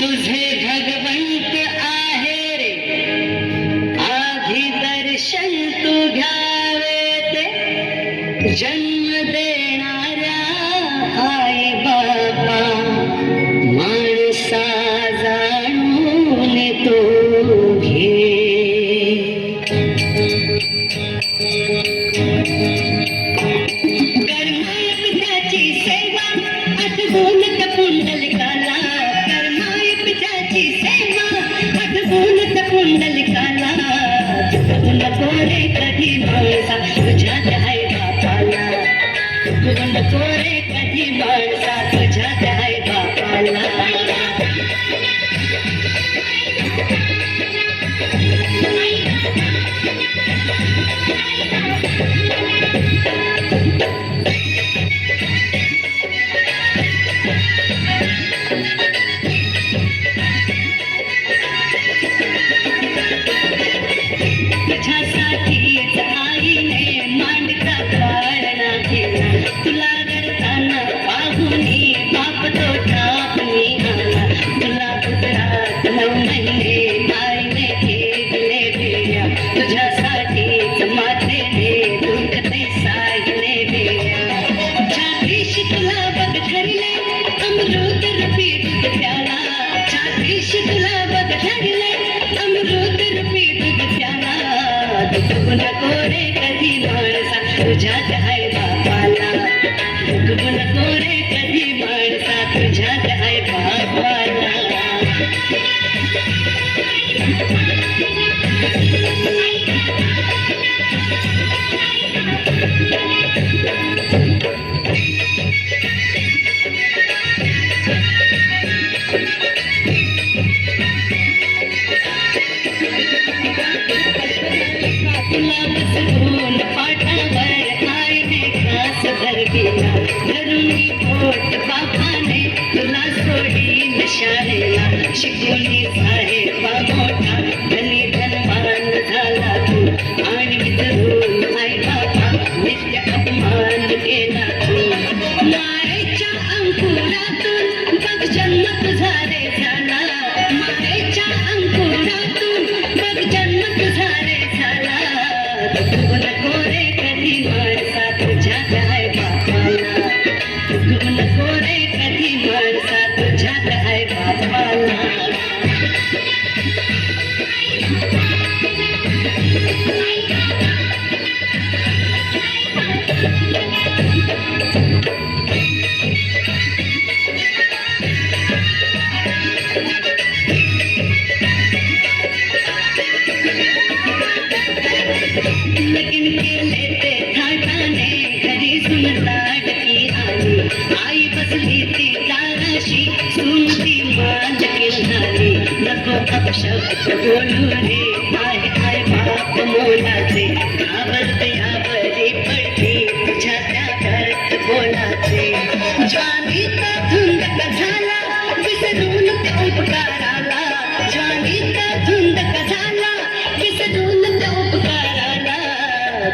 तुझे भगवंत आहे रे, आधी दर्शन तू घ्यावे ते, जन्म देणाऱ्या आई बाबा माणसा जाणून तो घे. कर्मायक त्याची सेवा आठवून त्या पुंडलिकाला, कर्मायक त्याची सेवा आठवून त्या पुंडलिकाला. चुकवू नको रे कधी माणसा तुझ्या त्या आई बापाला, चुकवू नको रे कधी माणसा तुझ्या त्या आई बापाला. तुझ्यासाठीच आईने मांडीचा पाळणा केला, तुला रडताना पाहून बाप तो ठापणी आला. तुला उदरात 9 महिने आईने केले बेड्या, तुझ्यासाठीच मातेने दूध ते साईने बेड्या. छातीशी तुला बघ धरले अमृत रूपी दूध प्याला, छातीशी तुला बघ धरले अमृत रूपी दूध प्याला. चुकवू नको रे कधी माणसा तुझ्या त्या आई बापाला, चुकवू नको रे कधी माणसा तुझ्या त्या आई बापाला. तुला बसवून पाठावर आईने घास भरविला, धरुणी पोट बापाने तुला सोडील शाळेला. शिकवणी साहेबा मोठा धनी धनवान झाला तू, आणि विसरून आई बाबा नित्य अपमान केला तू. मायेच्या अंकुरातून बघ जन्म तुझा रे झाला, मायेच्या अंकुरातून बघ जन्म तुझा रे झाला. चुकवू नको रे कधी माणसा तुझ्या त्या आई बापाला, चुकवू नको रे कधी माणसा तुझ्या त्या आई बापाला. लगीन केले ते थाटाने घरी सून लाडकी आली, आई बसली ती दाराशी सून ती मांडकी झाली. नको अपशब्द बोलू रे आय आय बाप मोलाचे, आवडते आवडी पडली तुझ्या त्या करत बोलाचे. ज्वानीचा धुंदक झाला विसरून त्या उपकाराला, ज्वानीचा धुंदक झाला विसरून त्या उपकाराला.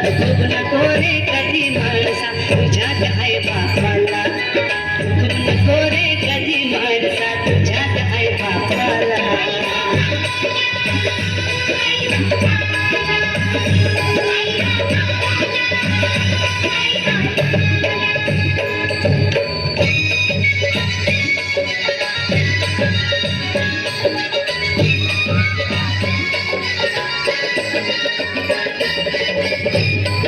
चुकवू नको रे कधी माणसा तुझ्या त्या आई बापाला, चुकवू नको रे कधी माणसा तुझ्या त्या आई बापाला.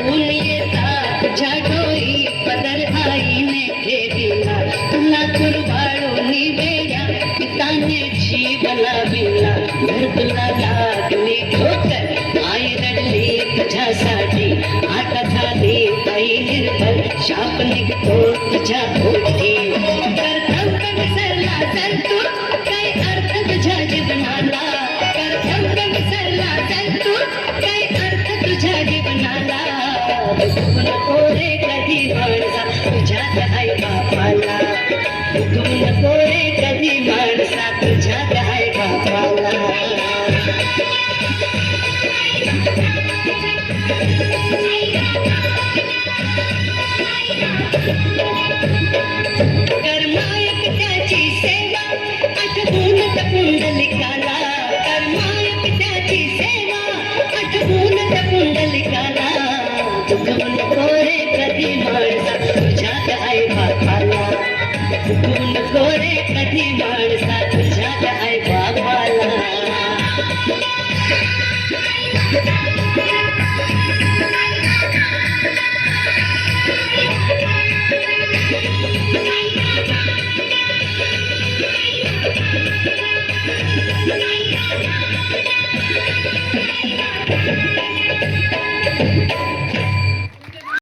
ऊन येतात तुझ्या डोई पदर आईने ठेविला, तुला कुरवाळून बेड्या पिताने जीव लाविला. घर तुला लागली ठोकर आई रडली तुझ्यासाठी, आता झाली बाई निर्बल शाप निघतो तुझ्या पोटी. कर्तव्य विसरला जर तू काय अर्थ तुझ्या जीवनाला, कर्तव्य विसरला जर तू काय अर्थ तुझ्या जीवनाला. चुकवू नको रे कधी माणसा तुझ्या त्या आई बापाला, चुकवू नको रे कधी माणसा तुझ्या त्या आई बापाला. कर्मायक त्याची सेवा पुंडलिकाला कर माय पित्याची सेवा आठवून त्या पुंडलिकाला दुखू नको रे कधी माणसा तुझ्यात आई बापाला दुखू नको रे कधी माणसा तुझ्यात आई बापाला